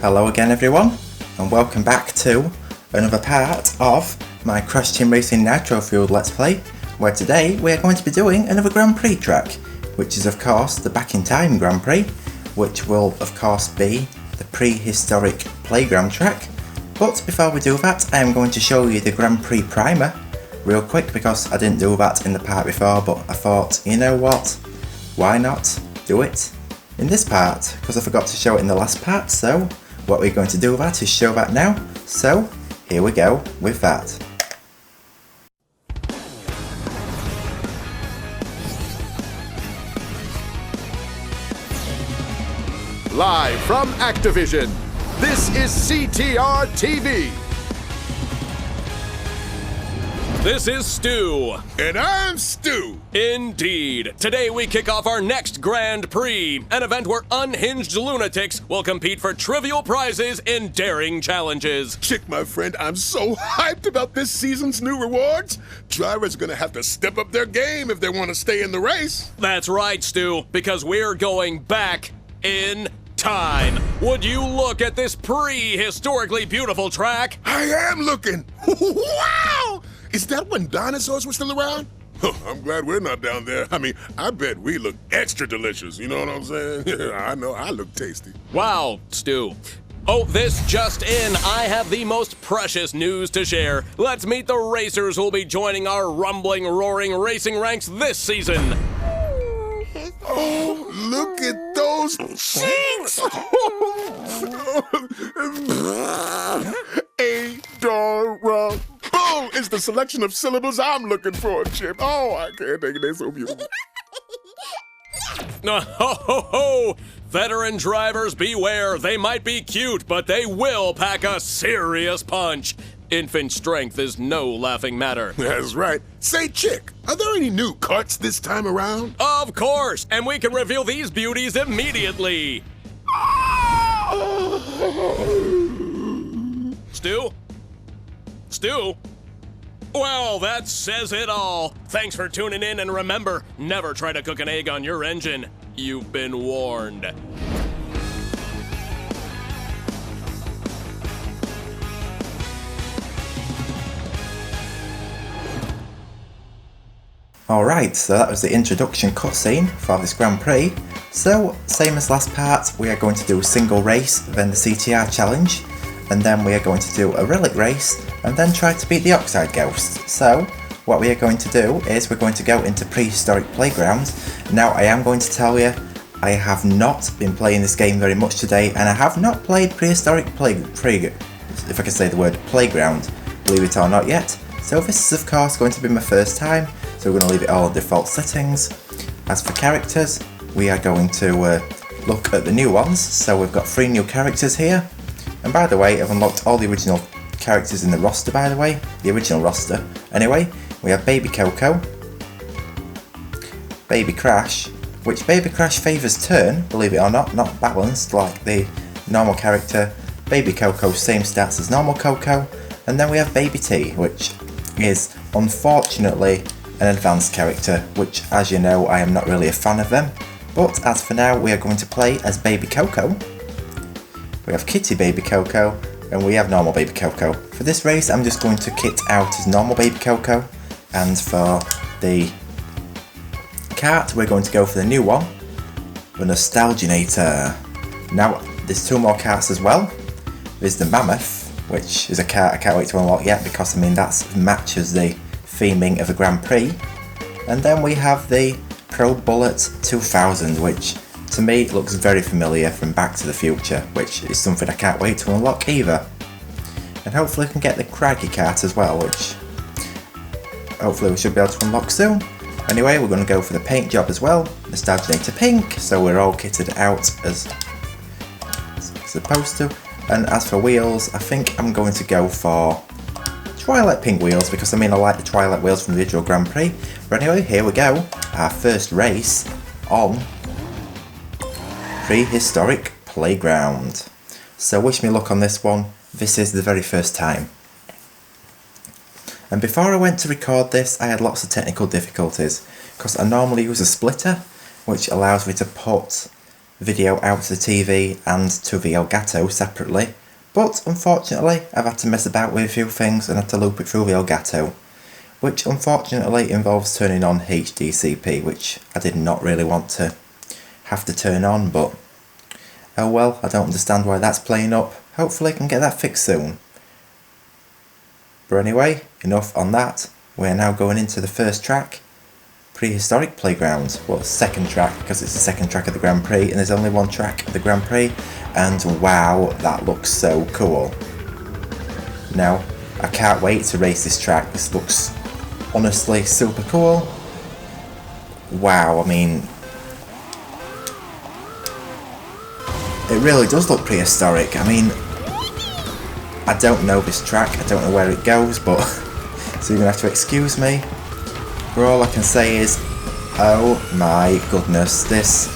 Hello again everyone, and welcome back to another part of my Crash Team Racing Nitro-Fueled Let's Play, where today we are going to be doing another Grand Prix track, which is of course the Back in Time Grand Prix, which will of course be the Prehistoric Playground track. But before we do that, I am going to show you the Grand Prix primer real quick, because I didn't do that in the part before, but I thought, you know what, why not do it in this part, because I forgot to show it in the last part. So what we're going to do with that is show that now, so here we go with that. Live from Activision, this is CTR TV. This is Stu. And I'm Stu. Indeed. Today we kick off our next Grand Prix, an event where unhinged lunatics will compete for trivial prizes in daring challenges. Chick, my friend, I'm so hyped about this season's new rewards. Drivers are gonna have to step up their game if they want to stay in the race. That's right, Stu, because we're going back in time. Would you look at this prehistorically beautiful track? I am looking. Wow! Is that when dinosaurs were still around? I'm glad we're not down there. I mean, I bet we look extra delicious, you know what I'm saying? I know, I look tasty. Wow, Stu. Oh, this just in, I have the most precious news to share. Let's meet the racers who'll be joining our rumbling, roaring racing ranks this season. Oh, look at those cheeks! Adorable is the selection of syllables I'm looking for, Chip. Oh, I can't take it. They're so beautiful. Ho, ho, ho! Veteran drivers beware. They might be cute, but they will pack a serious punch. Infant strength is no laughing matter. That's right. Say, Chick, are there any new cuts this time around? Of course, and we can reveal these beauties immediately. Stu? Stu? Well, that says it all. Thanks for tuning in, and remember, never try to cook an egg on your engine. You've been warned. Alright, so that was the introduction cutscene for this Grand Prix. So, same as last part, we are going to do a single race, then the CTR challenge, and then we are going to do a Relic race, and then try to beat the Oxide Ghost. So, what we are going to do is we're going to go into Prehistoric Playground. Now, I am going to tell you, I have not been playing this game very much today, and I have not played Prehistoric if I can say the word, Playground, believe it or not yet. So this is of course going to be my first time, so we're going to leave it all default settings. As for characters, we are going to look at the new ones. So we've got 3 new characters here. And by the way, I've unlocked all the original characters in the roster, by the way. The original roster. Anyway, we have Baby Coco, Baby Crash, which Baby Crash favours turn, believe it or not balanced like the normal character. Baby Coco, same stats as normal Coco. And then we have Baby T, which is unfortunately an advanced character, which, as you know, I am not really a fan of them. But as for now, we are going to play as Baby Coco. We have Kitty Baby Coco, and we have normal Baby Coco. For this race, I'm just going to kit out as normal Baby Coco, and for the kart, we're going to go for the new one, the Nostalginator. Now, there's 2 more karts as well. There's the Mammoth, which is a kart I can't wait to unlock yet, because I mean that matches the theming of a Grand Prix. And then we have the Pro Bullet 2000, which to me looks very familiar from Back to the Future, which is something I can't wait to unlock either. And hopefully we can get the Craggy kart as well, which hopefully we should be able to unlock soon. Anyway, we're going to go for the paint job as well, Nostalginator Pink, so we're all kitted out as supposed to. And as for wheels, I think I'm going to go for Twilight Pink wheels, because I mean I like the Twilight wheels from the original Grand Prix. But anyway, here we go, our first race on Prehistoric Playground. So wish me luck on this one, this is the very first time. And before I went to record this, I had lots of technical difficulties, because I normally use a splitter, which allows me to put video out to the TV and to the Elgato separately, but unfortunately I've had to mess about with a few things and had to loop it through the Elgato, which unfortunately involves turning on HDCP, which I did not really want to have to turn on, but oh well, I don't understand why that's playing up. Hopefully I can get that fixed soon. But anyway, enough on that. We're now going into the first track, Prehistoric Playground. Well, second track, because it's the second track of the Grand Prix, and there's only one track of the Grand Prix, and wow, that looks so cool. Now, I can't wait to race this track. This looks honestly super cool. Wow, I mean, it really does look prehistoric. I mean, I don't know this track, I don't know where it goes, but so you're gonna have to excuse me. But all I can say is, oh my goodness, this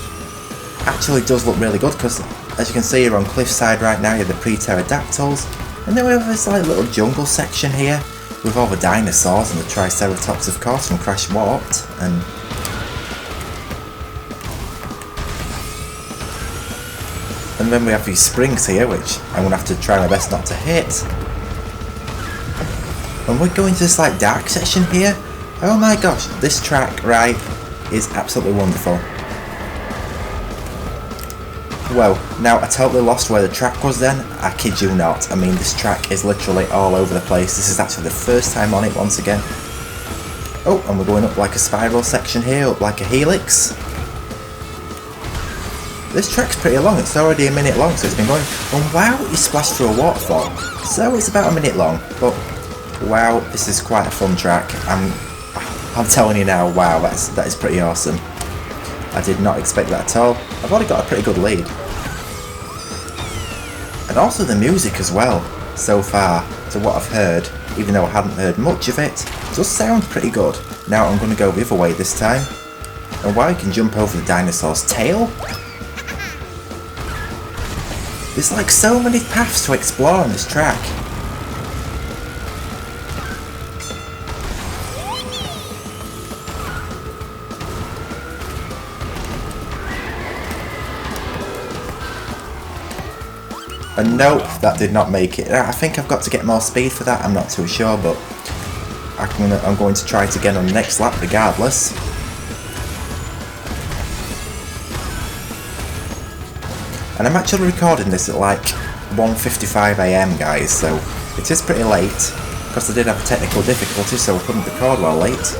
actually does look really good, because as you can see, you're on cliffside right now. You have the pre-pterodactyls, and then we have this like little jungle section here with all the dinosaurs and the triceratops, of course, from Crash Warped, and then we have these springs here, which I'm going to have to try my best not to hit. And we're going to this like dark section here. Oh my gosh, this track, right, is absolutely wonderful. Well, now I totally lost where the track was then, I kid you not. I mean, this track is literally all over the place. This is actually the first time on it once again. Oh, and we're going up like a spiral section here, up like a helix. This track's pretty long, it's already a minute long, so it's been going. Oh wow, you splashed through a waterfall. So it's about a minute long, but wow, this is quite a fun track. I'm telling you now, wow, that is pretty awesome. I did not expect that at all. I've already got a pretty good lead. And also the music as well, so far, to what I've heard, even though I hadn't heard much of it, does sound pretty good. Now I'm going to go the other way this time. And wow, you can jump over the dinosaur's tail. There's like so many paths to explore on this track. And nope, that did not make it. I think I've got to get more speed for that, I'm not too sure, but I'm going to try it again on the next lap regardless. And I'm actually recording this at like 1:55 AM guys, so it is pretty late, because I did have a technical difficulty, so I couldn't record while late.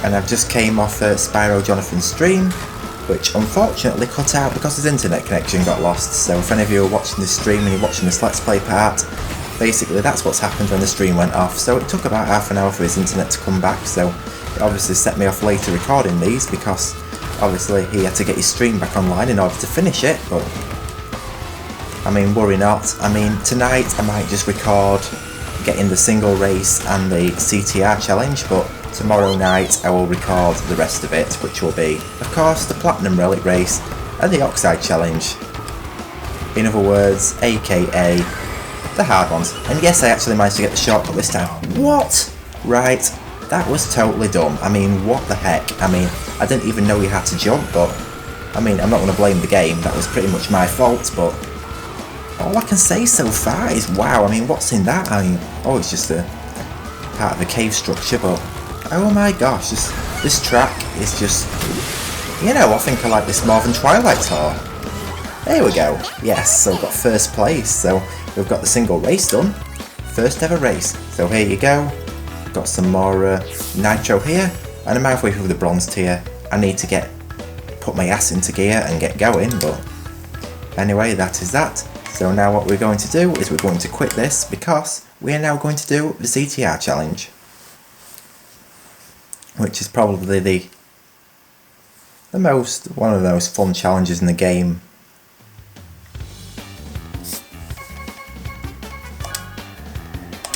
And I've just came off Spyro Jonathan's stream, which unfortunately cut out because his internet connection got lost. So if any of you are watching this stream and you're watching this Let's Play part, basically that's what's happened when the stream went off. So it took about half an hour for his internet to come back, so it obviously set me off later recording these, because obviously he had to get his stream back online in order to finish it. But I mean, worry not. I mean, tonight I might just record getting the single race and the CTR challenge, but tomorrow night I will record the rest of it, which will be, of course, the Platinum Relic race and the Oxide challenge. In other words, aka the hard ones. And yes, I actually managed to get the shortcut this time. What? Right, that was totally dumb. I mean, what the heck? I mean, I didn't even know you had to jump, but I mean, I'm not going to blame the game. That was pretty much my fault, but all I can say so far is wow. I mean, what's in that? I mean, oh, it's just a part of a cave structure, but oh my gosh, this track is just, you know, I think I like this more than Twilight Tour. There we go. Yes, so we've got first place, so we've got the single race done. First ever race. So here you go. Got some more nitro here, and I'm halfway through the bronze tier. I need to put my ass into gear and get going, but anyway, that is that. So now what we're going to do is we're going to quit this, because we are now going to do the CTR challenge, which is probably one of the most fun challenges in the game.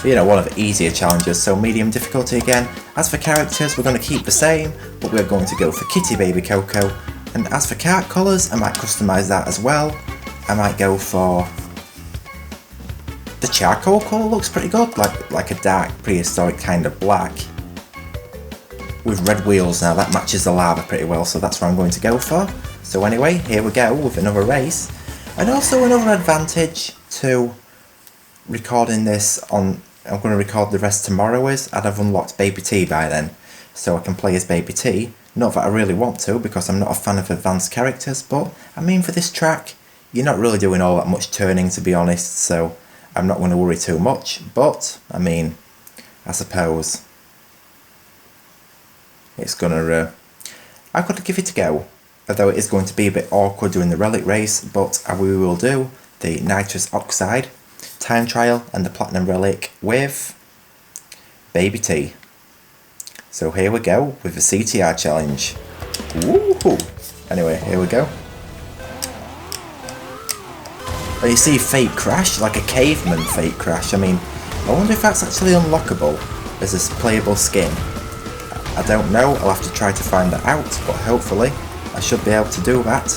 You know, one of the easier challenges, so medium difficulty again. As for characters, we're going to keep the same, but we're going to go for Kitty Baby Coco. And as for kart colours, I might customise that as well. I might go for the charcoal colour, looks pretty good, like a dark prehistoric kind of black with red wheels. Now that matches the lava pretty well, so that's what I'm going to go for. So anyway, here we go with another race. And also another advantage to recording this on, I'm going to record the rest tomorrow, is I'd have unlocked Baby T by then. So I can play as Baby T. Not that I really want to, because I'm not a fan of advanced characters, but I mean for this track, you're not really doing all that much turning, to be honest, so I'm not going to worry too much. But, I mean, I suppose it's gonna, I've got to give it a go. Although it is going to be a bit awkward doing the Relic race, but we will do the Nitrous Oxide time trial and the Platinum Relic with Baby T. So here we go with the CTR challenge. Woohoo! Anyway, here we go. Oh, you see fake Crash, like a caveman fake Crash. I mean, I wonder if that's actually unlockable as a playable skin. I don't know, I'll have to try to find that out, but hopefully I should be able to do that.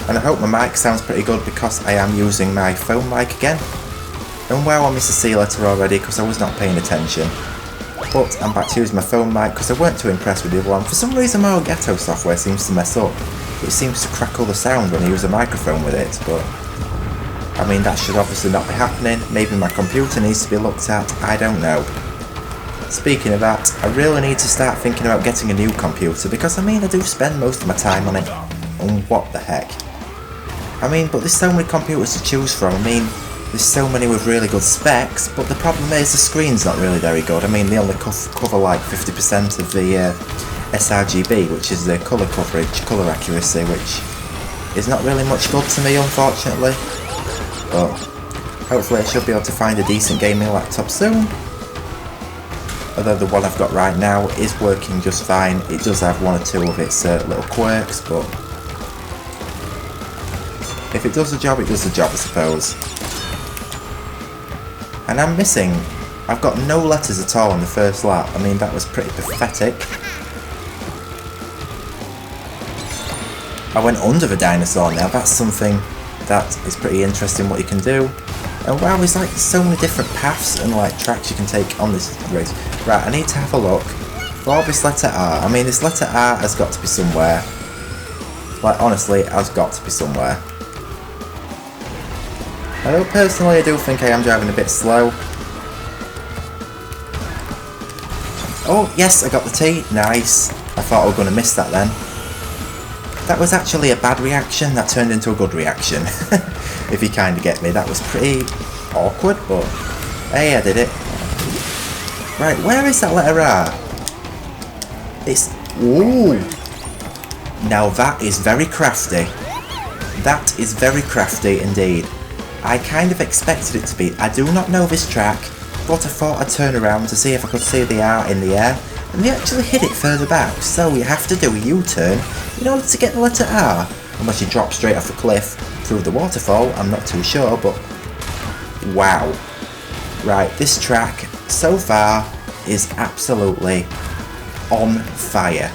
And I hope my mic sounds pretty good because I am using my phone mic again. And wow, I missed a C letter already because I was not paying attention. But I'm back to using my phone mic because I weren't too impressed with the other one. For some reason my Elgato software seems to mess up. It seems to crackle the sound when I use a microphone with it, but I mean that should obviously not be happening. Maybe my computer needs to be looked at, I don't know. Speaking of that, I really need to start thinking about getting a new computer because I mean I do spend most of my time on it. And what the heck. I mean, but there's so many computers to choose from. I mean, there's so many with really good specs, but the problem is the screen's not really very good. I mean, they only cover like 50% of the sRGB, which is the colour coverage, colour accuracy, which is not really much good to me, unfortunately. But hopefully I should be able to find a decent gaming laptop soon. Although the one I've got right now is working just fine. It does have one or two of its little quirks, but if it does the job, it does the job, I suppose. And I'm missing, I've got no letters at all on the first lap. I mean, that was pretty pathetic. I went under the dinosaur now, that's something that is pretty interesting what you can do. And wow, there's like so many different paths and like tracks you can take on this race. Right, I need to have a look for this letter R. I mean, this letter R has got to be somewhere. Like, honestly, it has got to be somewhere. Although personally I do think I am driving a bit slow. Oh yes, I got the T, nice. I thought I was going to miss that then. That was actually a bad reaction, that turned into a good reaction. If you kind of get me, that was pretty awkward, but hey, I did it. Right, where is that letter R? It's, ooh. Now that is very crafty. That is very crafty indeed. I kind of expected it to be. I do not know this track, but I thought I'd turn around to see if I could see the R in the air, and they actually hid it further back, so you have to do a U-turn in order to get the letter R, unless you drop straight off the cliff through the waterfall, I'm not too sure, but wow. Right, this track so far is absolutely on fire.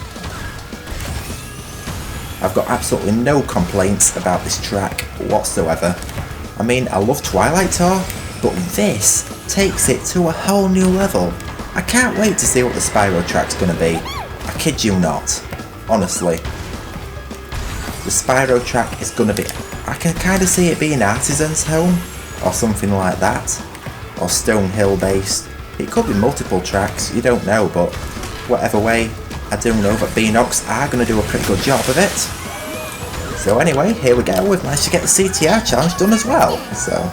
I've got absolutely no complaints about this track whatsoever. I mean, I love Twilight Tour, but this takes it to a whole new level. I can't wait to see what the Spyro track's gonna be. I kid you not. Honestly. The Spyro track is gonna be... I can kind of see it being Artisan's Home, or something like that. Or Stonehill based. It could be multiple tracks, you don't know, but whatever way, I do know that Beanox are gonna do a pretty good job of it. So anyway, here we go, we've managed to get the CTR challenge done as well, so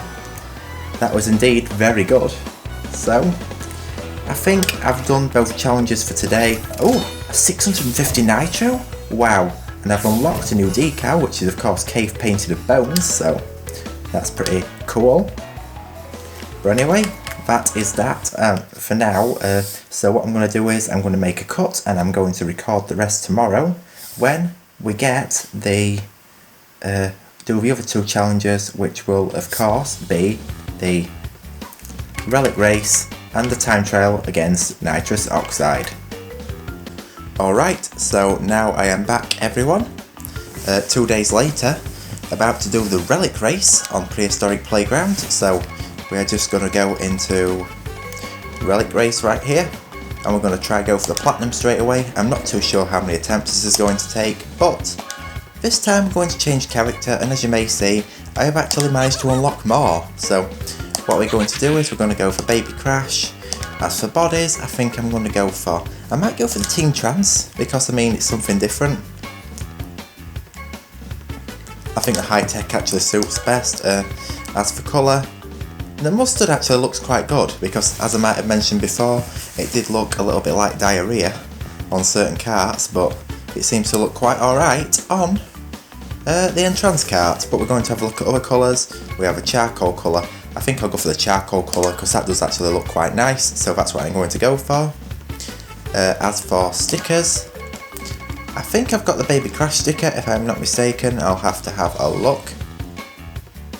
that was indeed very good. So, I think I've done both challenges for today. Oh, a 650 Nitro? Wow, and I've unlocked a new decal, which is of course cave painted of bones, so that's pretty cool. But anyway, that is that for now. So what I'm going to do is I'm going to make a cut and I'm going to record the rest tomorrow when we get the do the other two challenges, which will of course be the Relic race and the time trial against Nitrous Oxide. Alright, so now I am back everyone, 2 days later, about to do the Relic race on Prehistoric Playground, so we're just going to go into Relic race right here, and we're going to try go for the platinum straight away. I'm not too sure how many attempts this is going to take, but this time I'm going to change character, and as you may see, I have actually managed to unlock more. So what we're going to do is we're going to go for Baby Crash. As for bodies, I think I might go for the Teen Trans, because I mean it's something different. I think the high tech actually suits best. As for colour, the mustard actually looks quite good, because as I might have mentioned before, it did look a little bit like diarrhea on certain carts, but it seems to look quite alright on the Entrance cart. But we're going to have a look at other colours. We have a charcoal colour. I think I'll go for the charcoal colour because that does actually look quite nice, so that's what I'm going to go for. As for stickers, I think I've got the Baby Crash sticker, if I'm not mistaken. I'll have to have a look.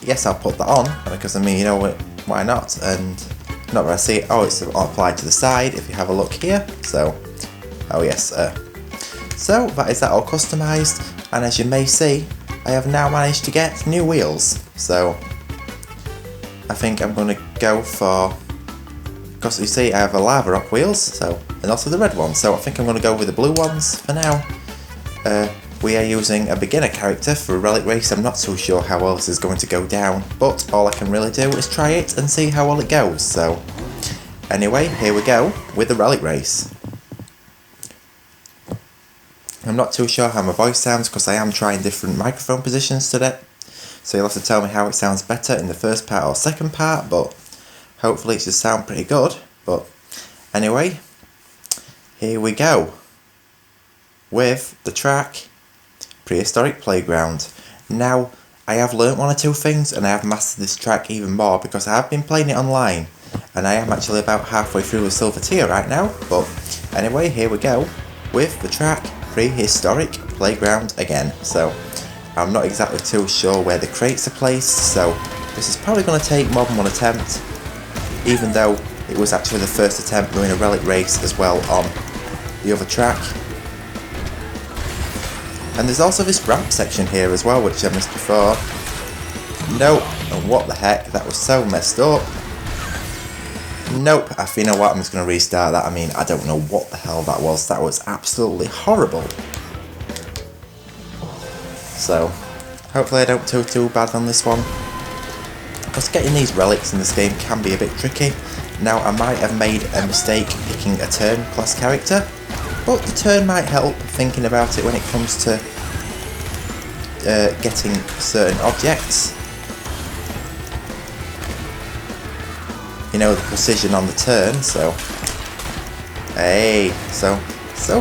Yes, I'll put that on, because I mean, you know what, why not? And not where I see it. Oh, it's applied to the side if you have a look here. So, oh yes. So that is that all customised, and as you may see, I have now managed to get new wheels. So I think I'm going to go for, because you see I have a Lava Rock wheels, so, and also the red ones, so I think I'm going to go with the blue ones for now. We are using a beginner character for a Relic race. I'm not too sure how well this is going to go down, but all I can really do is try it and see how well it goes. So anyway, here we go with the Relic race. I'm not too sure how my voice sounds because I am trying different microphone positions today, so you'll have to tell me how it sounds better in the first part or second part, but hopefully it should sound pretty good. But anyway, here we go with the track Prehistoric Playground. Now, I have learnt one or two things, and I have mastered this track even more because I have been playing it online, and I am actually about halfway through the silver tier right now. But anyway, here we go with the track Prehistoric Playground again. So I'm not exactly too sure where the crates are placed, so this is probably going to take more than one attempt, even though it was actually the first attempt doing a Relic race as well on the other track. And there's also this ramp section here as well, which I missed before. Nope, and what the heck, that was so messed up. Nope, you know what, I'm just going to restart that. I mean, I don't know what the hell that was absolutely horrible. So, hopefully I don't do too bad on this one. Because getting these relics in this game can be a bit tricky. Now, I might have made a mistake picking a turn class character, but the turn might help thinking about it when it comes to getting certain objects. You know, the precision on the turn, so hey, so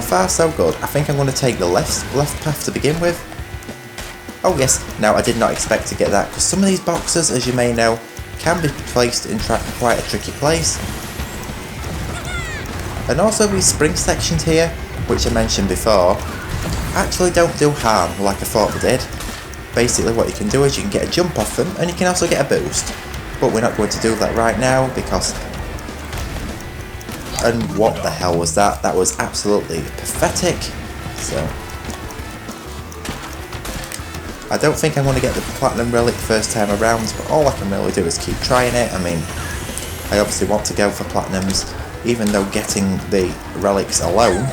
far so good. I think I'm going to take the left path to begin with. Oh yes, now I did not expect to get that, because some of these boxes, as you may know, can be placed in quite a tricky place. And also these spring sections here, which I mentioned before, actually don't do harm like I thought they did. Basically what you can do is you can get a jump off them, and you can also get a boost. But we're not going to do that right now because... And what the hell was that? That was absolutely pathetic. So... I don't think I'm going to get the Platinum Relic first time around, but all I can really do is keep trying it. I mean, I obviously want to go for Platinums, even though getting the Relics alone...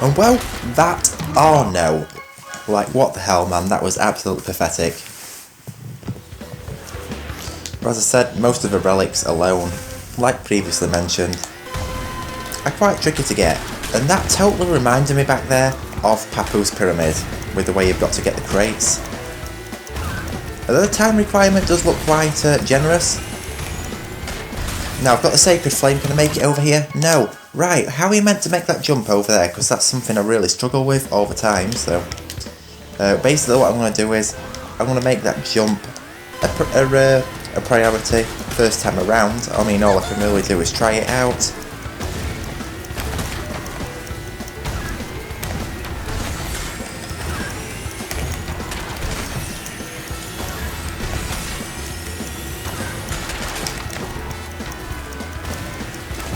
And well, that... Oh no. Like, what the hell, man? That was absolutely pathetic. But as I said, most of the relics alone, like previously mentioned, are quite tricky to get. And that totally reminded me back there of Papu's Pyramid, with the way you've got to get the crates. Although the time requirement does look quite generous. Now, I've got the Sacred Flame, can I make it over here? No. Right, how are you meant to make that jump over there? Because that's something I really struggle with all the time, so... basically what I'm going to do is, I'm going to make that jump a priority first time around. I mean, all I can really do is try it out.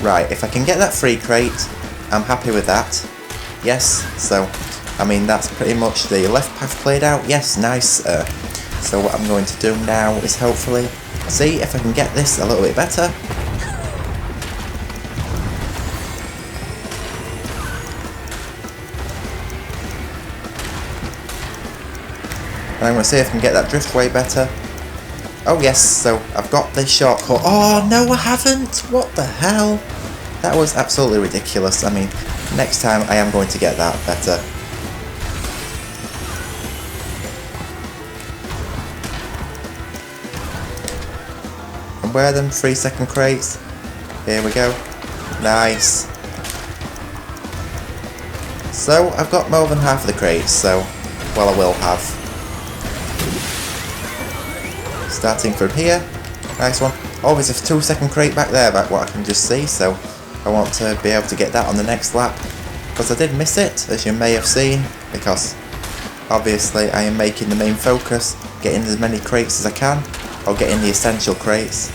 Right, if I can get that free crate, I'm happy with that. Yes, so, I mean, that's pretty much the left path played out. Yes, nice. So what I'm going to do now is hopefully see if I can get this a little bit better. And I'm going to see if I can get that drift way better. Oh yes, so I've got this shortcut. Oh no, I haven't! What the hell? That was absolutely ridiculous. I mean, next time I am going to get that better. And where are them 3-second crates? Here we go. Nice. So, I've got more than half of the crates, so, well, I will have. Starting from here. Nice one. Oh, there's a 2-second crate back there, back what I can just see, so I want to be able to get that on the next lap. Because I did miss it, as you may have seen, because obviously I am making the main focus, getting as many crates as I can, or getting the essential crates.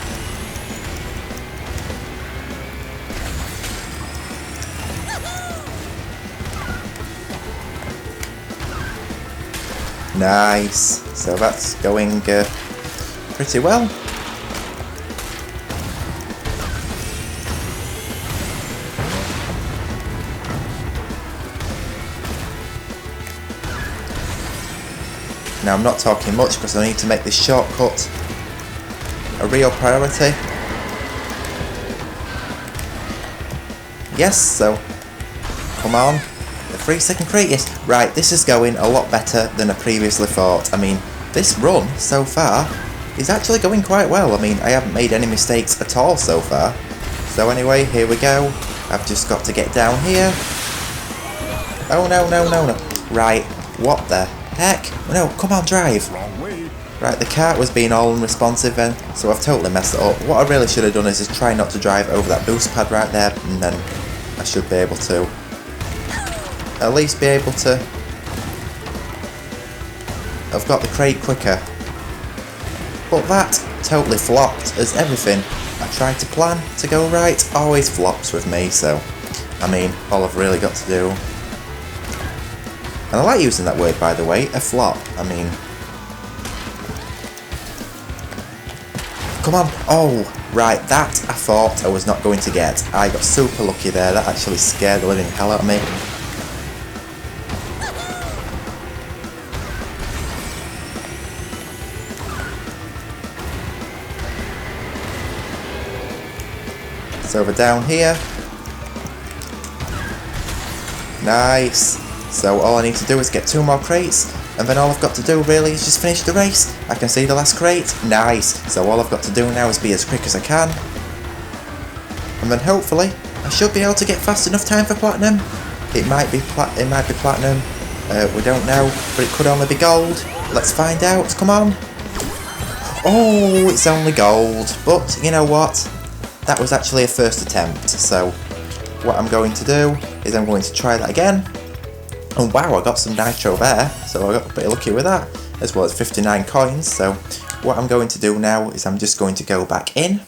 Nice. So that's going pretty well. Now I'm not talking much because I need to make this shortcut a real priority. Yes, so come on. The 3-second crate, yes. Right, this is going a lot better than I previously thought. I mean, this run so far is actually going quite well. I mean, I haven't made any mistakes at all so far. So anyway, here we go. I've just got to get down here. Oh no, no, no, no. Right, what the heck? No, come on, drive. Right, the cart was being all unresponsive then, so I've totally messed it up. What I really should have done is just try not to drive over that boost pad right there, and then I should be able to at least be able to. I've got the crate quicker. But that totally flopped, as everything I tried to plan to go right always flops with me, so I mean, all I've really got to do. And I like using that word, by the way, a flop. I mean, come on. Oh, right, that I thought I was not going to get. I got super lucky there. That actually scared the living hell out of me. It's over down here. Nice. So all I need to do is get 2 more crates, and then all I've got to do really is just finish the race. I can see the last crate. Nice. So all I've got to do now is be as quick as I can. And then hopefully I should be able to get fast enough time for platinum. It might be platinum. We don't know, but it could only be gold. Let's find out. Come on. Oh, it's only gold. But you know what? That was actually a first attempt. So what I'm going to do is I'm going to try that again. And wow, I got some nitro there, so I got pretty lucky with that, as well as 59 coins. So what I'm going to do now is I'm just going to go back in,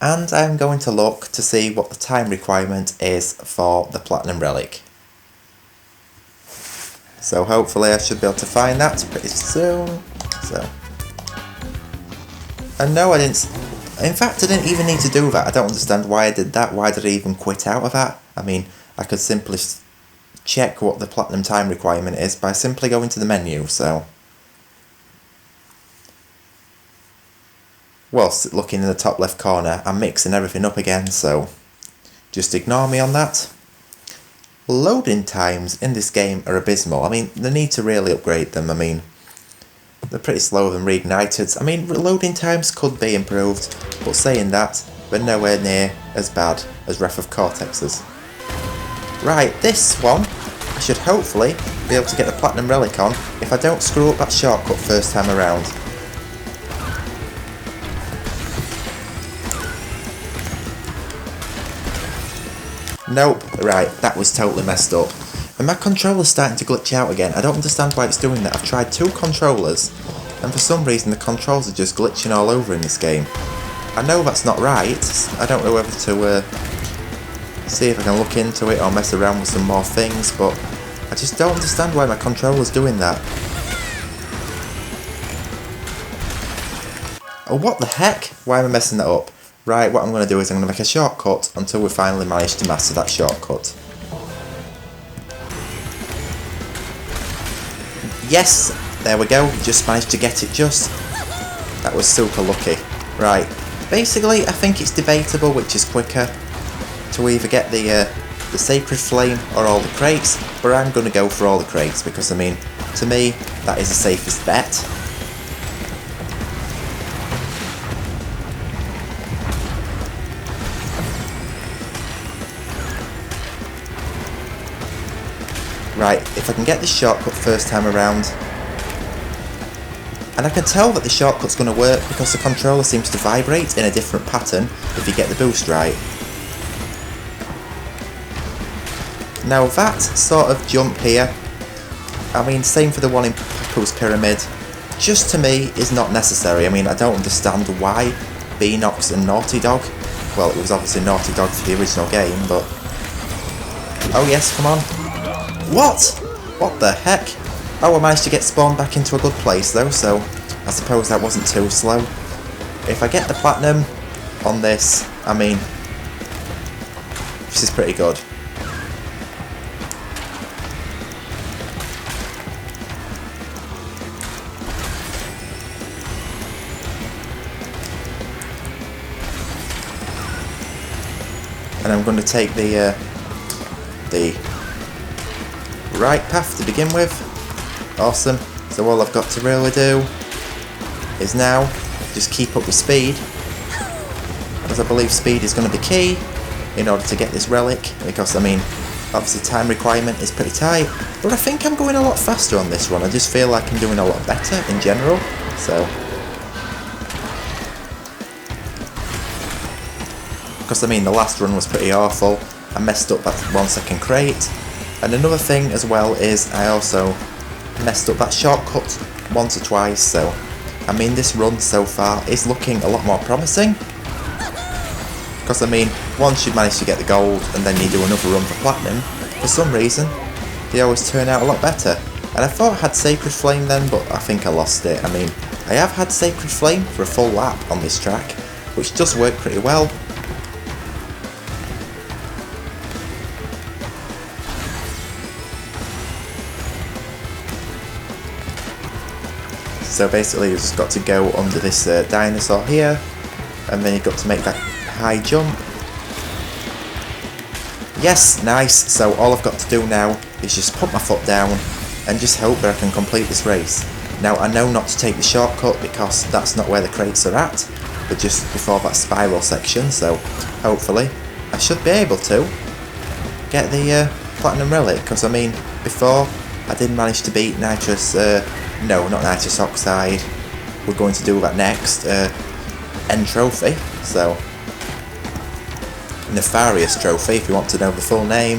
and I'm going to look to see what the time requirement is for the Platinum Relic. So hopefully I should be able to find that pretty soon. So, and no, I didn't. In fact, I didn't even need to do that. I don't understand why I did that. Why did I even quit out of that? I mean, I could simply check what the platinum time requirement is by simply going to the menu, so. Whilst looking in the top left corner, I'm mixing everything up again, so just ignore me on that. Loading times in this game are abysmal. I mean, they need to really upgrade them. I mean, they're pretty slower than Reignited. I mean, loading times could be improved, but saying that, they're nowhere near as bad as Wrath of Cortex's. Right, this one, I should hopefully be able to get the Platinum Relic on if I don't screw up that shortcut first time around. Nope, right, that was totally messed up. And my controller's starting to glitch out again. I don't understand why it's doing that. I've tried 2 controllers, and for some reason the controls are just glitching all over in this game. I know that's not right. I don't know whether to see if I can look into it or mess around with some more things, but I just don't understand why my controller's doing that. Oh, what the heck? Why am I messing that up? Right, what I'm going to do is I'm going to make a shortcut until we finally manage to master that shortcut. Yes, there we go, just managed to get it just. That was super lucky. Right, basically I think it's debatable which is quicker, to either get the Sacred Flame or all the crates, but I'm going to go for all the crates because, I mean, to me, that is the safest bet. Right, if I can get this shortcut first time around, and I can tell that the shortcut's going to work because the controller seems to vibrate in a different pattern if you get the boost right. Now that sort of jump here, I mean, same for the one in Paco's Pyramid, just to me is not necessary. I mean, I don't understand why Beanox and Naughty Dog, well, it was obviously Naughty Dog for the original game, but... Oh yes, come on. What? What the heck? Oh, I managed to get spawned back into a good place though, so I suppose that wasn't too slow. If I get the platinum on this, I mean, this is pretty good. And I'm going to take the right path to begin with. Awesome. So all I've got to really do is now just keep up with speed, as I believe speed is going to be key in order to get this relic, because I mean obviously time requirement is pretty tight, but I think I'm going a lot faster on this run. I just feel like I'm doing a lot better in general, so because I mean the last run was pretty awful. I messed up that 1 second crate, and another thing as well is I also messed up that shortcut once or twice, so I mean this run so far is looking a lot more promising, because I mean once you manage to get the gold and then you do another run for platinum, for some reason they always turn out a lot better. And I thought I had Sacred Flame then, but I think I lost it. I mean, I have had Sacred Flame for a full lap on this track, which does work pretty well. So basically you've just got to go under this dinosaur here, and then you've got to make that high jump. Yes, nice. So all I've got to do now is just put my foot down and just hope that I can complete this race. Now I know not to take the shortcut because that's not where the crates are at, but just before that spiral section, so hopefully I should be able to get the platinum relic, because I mean before I did manage to beat Nitrous, no, not Nitrous Oxide, we're going to do that next, End Trophy, so Nefarious Trophy if you want to know the full name.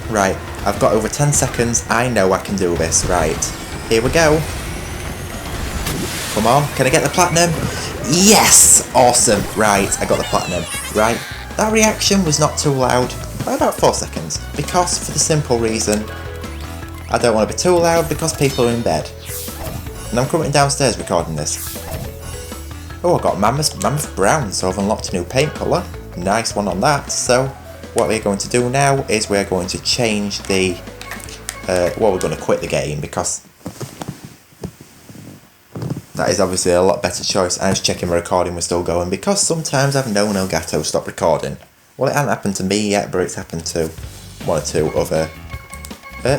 Right, I've got over 10 seconds, I know I can do this, right, here we go. Come on, can I get the platinum? Yes! Awesome, right, I got the platinum. Right, that reaction was not too loud, by about 4 seconds, because for the simple reason, I don't want to be too loud because people are in bed. And I'm currently downstairs recording this. Oh, I got Mammoth Brown, so I've unlocked a new paint colour. Nice one on that. So, what we're going to do now is we're going to change the... well, we're going to quit the game because that is obviously a lot better choice. I was checking my recording was still going because sometimes I've known Elgato stop recording. Well, it hasn't happened to me yet, but it's happened to one or two other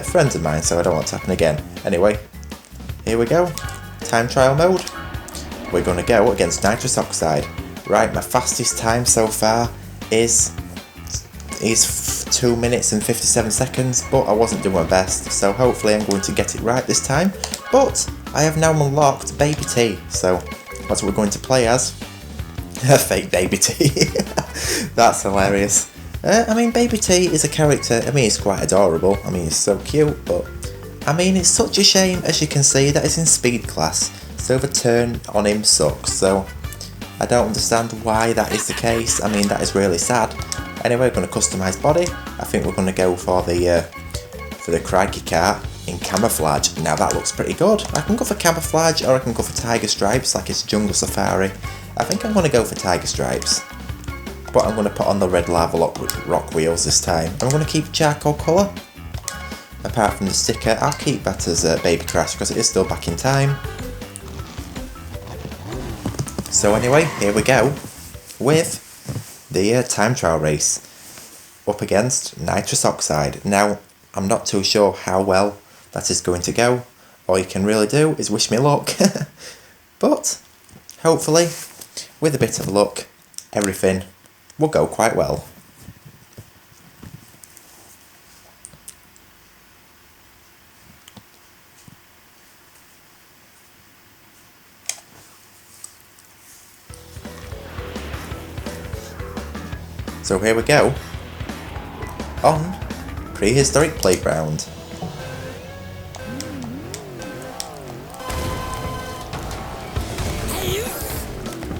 friends of mine, so I don't want it to happen again. Anyway, here we go. Time trial mode. We're going to go against Nitrous Oxide. Right, my fastest time so far is 2 minutes and 57 seconds, but I wasn't doing my best, so hopefully I'm going to get it right this time. But I have now unlocked Baby T, so that's what we're going to play as. Fake Baby T. That's hilarious. I mean, Baby T is a character, I mean, he's quite adorable, I mean, he's so cute, but, I mean, it's such a shame, as you can see, that he's in speed class, so the turn on him sucks, so I don't understand why that is the case. I mean, that is really sad. Anyway, we're going to customise body. I think we're going to go for the Crikey car in camouflage. Now that looks pretty good. I can go for camouflage, or I can go for tiger stripes, like it's Jungle Safari. I think I'm going to go for tiger stripes. But I'm going to put on the red lava rock wheels this time. I'm going to keep charcoal colour. apart from the sticker, I'll keep that as Baby Crash because it is still back in time. So anyway, here we go with the time trial race up against Nitrous Oxide. Now, I'm not too sure how well that is going to go. All you can really do is wish me luck. But hopefully, with a bit of luck, everything will go quite well. So here we go on Prehistoric Playground.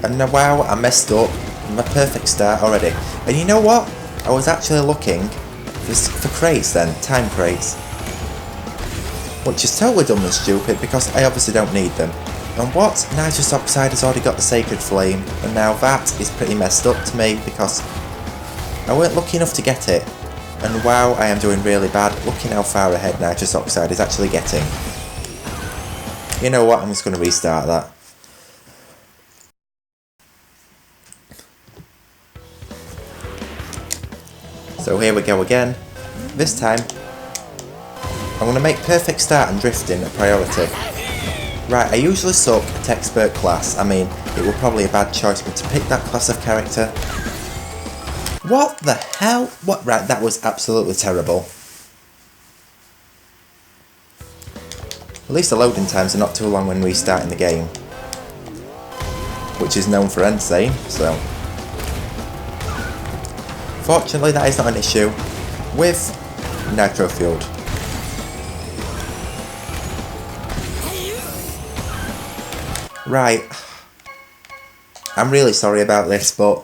And now, wow, I messed up my perfect start already. And you know what? I was actually looking for crates then, time crates. Which is totally dumb and stupid because I obviously don't need them. And what? Nitrous Oxide has already got the Sacred Flame, and now that is pretty messed up to me because I weren't lucky enough to get it. And wow, I am doing really bad. Looking how far ahead Nitrous Oxide is actually getting. You know what? I'm just going to restart that. So here we go again. This time, I'm going to make perfect start and drifting a priority. Right, I usually suck at expert class. I mean, it was probably a bad choice, but to pick that class of character... What the hell? What? Right, that was absolutely terrible. At least the loading times are not too long when restarting the game. Which is known for insane, so... Fortunately, that is not an issue with Nitro-Fueled. Right. I'm really sorry about this, but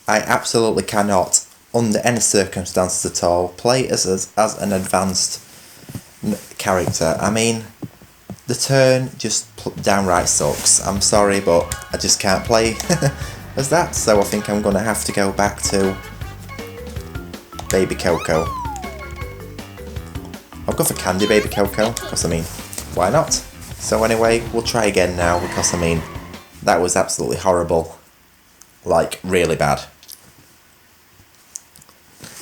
I absolutely cannot, under any circumstances at all, play as an advanced character. I mean, the turn just downright sucks. I'm sorry, but I just can't play as that, so I think I'm going to have to go back to Baby Coco. I'll go for Candy Baby Coco, because I mean, why not? So anyway, we'll try again now, because I mean, that was absolutely horrible. Like, really bad.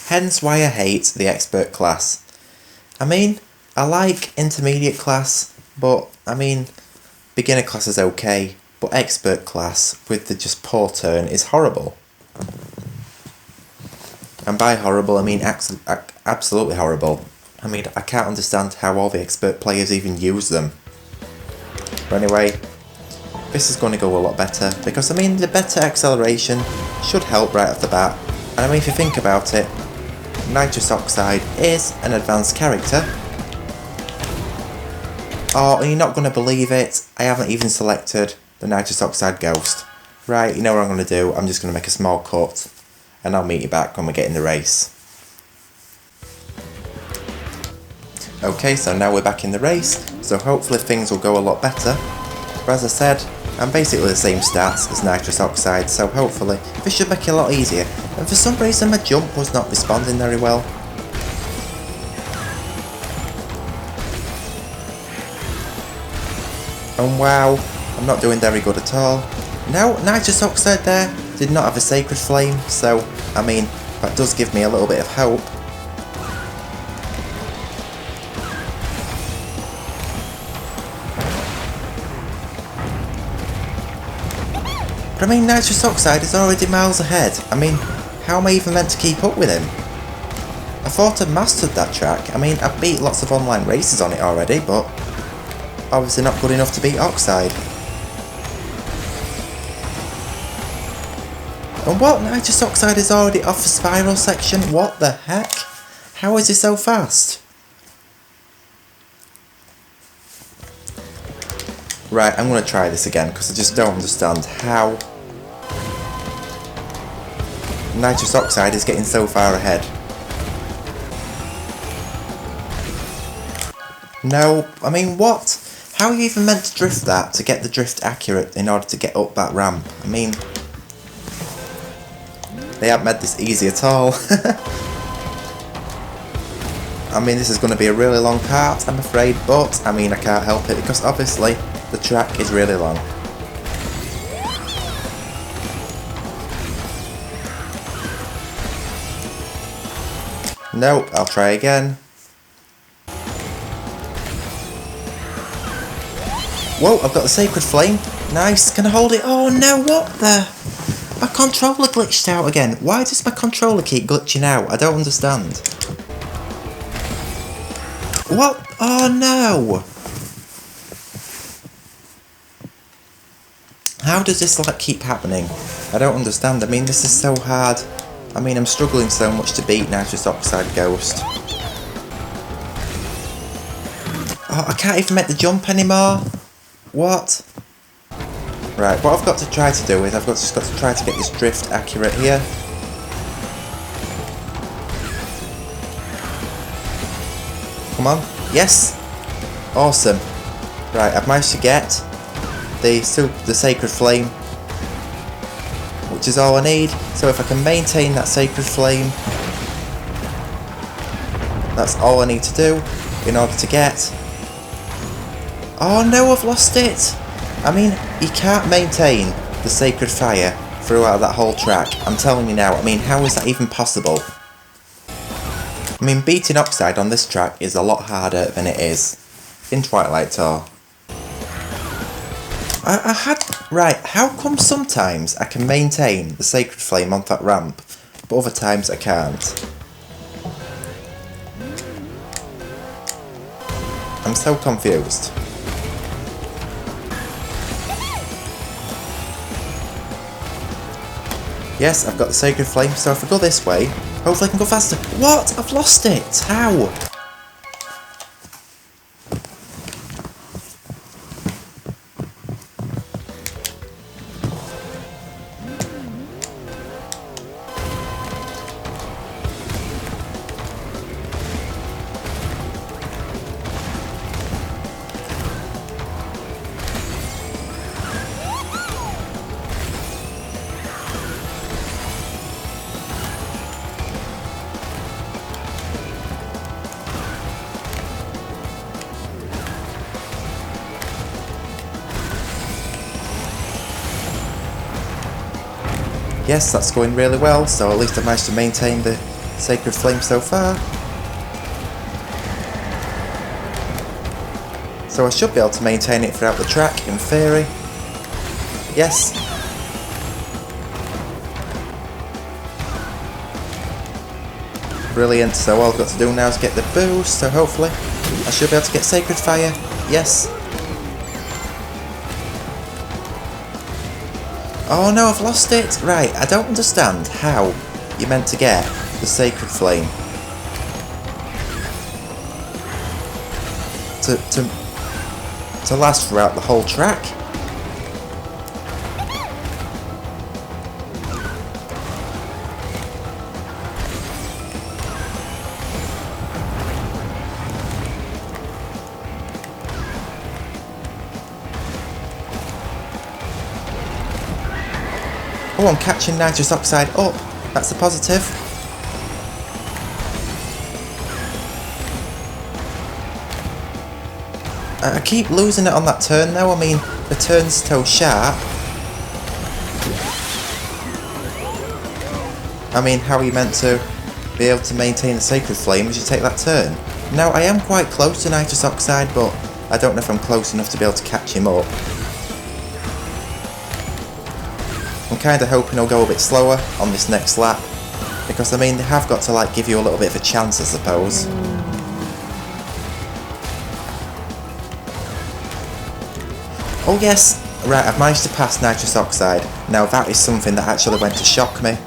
Hence why I hate the expert class. I mean, I like intermediate class, but I mean, beginner class is okay, but expert class with the just poor turn is horrible. And by horrible, I mean absolutely horrible. I mean, I can't understand how all the expert players even use them. But anyway, this is going to go a lot better, because I mean, the better acceleration should help right off the bat. And I mean, if you think about it, Nitrous Oxide is an advanced character. Oh, and you're not going to believe it, I haven't even selected the Nitrous Oxide Ghost. Right, you know what I'm going to do, I'm just going to make a small cut. And I'll meet you back when we get in the race. Okay, so now we're back in the race, so hopefully things will go a lot better. But as I said, I'm basically the same stats as Nitrous Oxide, so hopefully this should make it a lot easier. And for some reason my jump was not responding very well. And wow, I'm not doing very good at all. Now, Nitrous Oxide there did not have a Sacred Flame, so, I mean, that does give me a little bit of hope. But I mean, Nitrous Oxide is already miles ahead. I mean, how am I even meant to keep up with him? I thought I'd mastered that track. I mean, I've beat lots of online races on it already, but obviously not good enough to beat Oxide. And what? Nitrous Oxide is already off the spiral section? What the heck? How is he so fast? Right, I'm going to try this again because I just don't understand how Nitrous Oxide is getting so far ahead. No, I mean what? How are you even meant to drift that to get the drift accurate in order to get up that ramp? I mean, they haven't made this easy at all. I mean, this is going to be a really long part, I'm afraid, but I mean, I can't help it because obviously the track is really long. Nope, I'll try again. Whoa, I've got the Sacred Flame. Nice, can I hold it? Oh no, what the? My controller glitched out again. Why does my controller keep glitching out? I don't understand. What? Oh no! How does this like keep happening? I don't understand. I mean, this is so hard. I mean, I'm struggling so much to beat Nitrous Oxide Ghost. Oh, I can't even make the jump anymore. What? Right, what I've got to try to do is I've just got to try to get this drift accurate here. Come on. Yes! Awesome. Right, I've managed to get the Sacred Flame, which is all I need. So if I can maintain that Sacred Flame, that's all I need to do in order to get... Oh no, I've lost it! I mean, you can't maintain the Sacred Fire throughout that whole track. I'm telling you now, I mean, how is that even possible? I mean, beating Oxide on this track is a lot harder than it is in Twilight Tour. Right, how come sometimes I can maintain the Sacred Flame on that ramp, but other times I can't? I'm so confused. Yes, I've got the Sacred Flame, so if I go this way, hopefully I can go faster. What? I've lost it! How? Yes, that's going really well, so at least I managed to maintain the Sacred Flame so far. So I should be able to maintain it throughout the track, in theory. Yes. Brilliant, so all I've got to do now is get the boost, so hopefully I should be able to get Sacred Fire. Yes. Oh no, I've lost it! Right, I don't understand how you're meant to get the Sacred Flame to last throughout the whole track. Oh, I'm catching Nitrous Oxide up. That's a positive. I keep losing it on that turn though. I mean, the turn's so sharp. I mean, how are you meant to be able to maintain the Sacred Flame as you take that turn? Now, I am quite close to Nitrous Oxide, but I don't know if I'm close enough to be able to catch him up. I'm kind of hoping he'll go a bit slower on this next lap, because I mean they have got to like give you a little bit of a chance, I suppose. Oh yes, right, I've managed to pass Nitrous Oxide. Now that is something that actually went to shock me.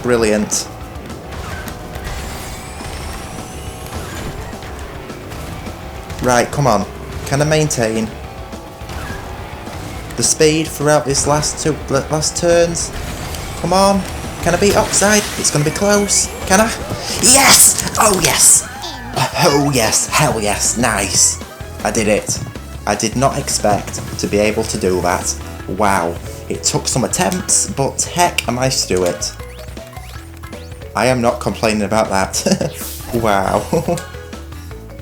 Brilliant. Right, come on. Can I maintain the speed throughout this last turns? Come on. Can I beat Oxide? It's going to be close. Can I? Yes! Oh yes! Oh yes! Hell yes! Nice! I did it. I did not expect to be able to do that. Wow. It took some attempts, but heck, I managed to do it. I am not complaining about that. Wow.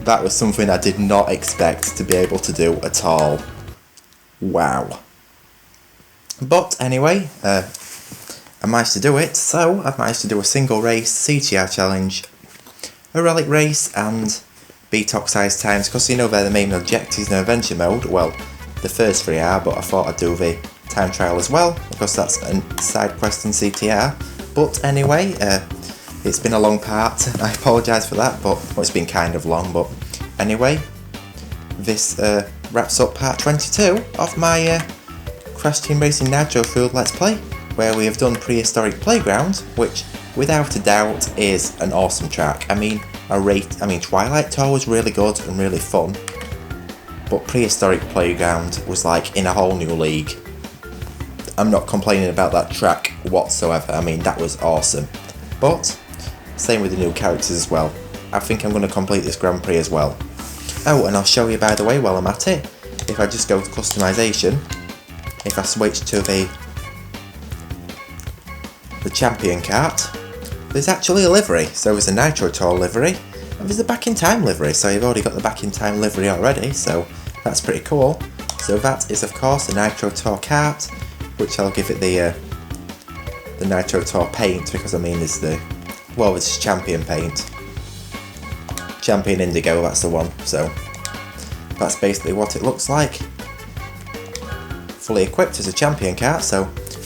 That was something I did not expect to be able to do at all. Wow. But anyway, I managed to do it, so I've managed to do a single race CTR challenge, a relic race, and beat Oxide's times, because you know they're the main objectives in adventure mode. Well, the first 3 are, but I thought I'd do the time trial as well, because that's a side quest in CTR. But anyway, it's been a long part, I apologise for that, but well, it's been kind of long, but anyway, this wraps up part 22 of my Crash Team Racing Nitro-Fueled Let's Play, where we have done Prehistoric Playground, which without a doubt is an awesome track. I mean, Twilight Tour was really good and really fun, but Prehistoric Playground was like in a whole new league. I'm not complaining about that track whatsoever. I mean, that was awesome. But same with the new characters as well. I think I'm going to complete this Grand Prix as well. Oh, and I'll show you by the way while I'm at it. If I just go to customization, if I switch to the champion cart, there's actually a livery. So there's a Nitro Tour livery, and there's a Back in Time livery. So you've already got the Back in Time livery already, so that's pretty cool. So that is of course the Nitro Tour cart, which I'll give it the Nitro Tour paint, because I mean it's it's champion paint. Champion Indigo, that's the one. So that's basically what it looks like. Fully equipped as a champion cart, so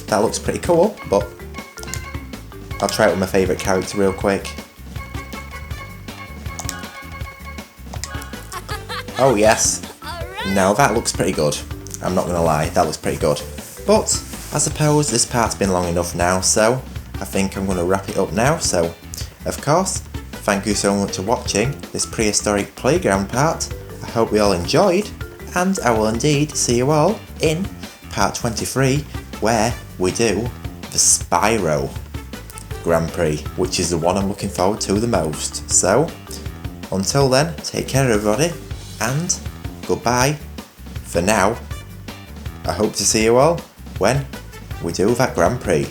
that looks pretty cool, but I'll try it with my favourite character real quick. Oh yes, now that looks pretty good. I'm not going to lie, that looks pretty good. But I suppose this part's been long enough now, so I think I'm going to wrap it up now. So, of course, thank you so much for watching this Prehistoric Playground part. I hope you all enjoyed, and I will indeed see you all in part 23, where we do the Spyro Grand Prix, which is the one I'm looking forward to the most. So, until then, take care everybody, and goodbye for now. I hope to see you all when we do that Grand Prix.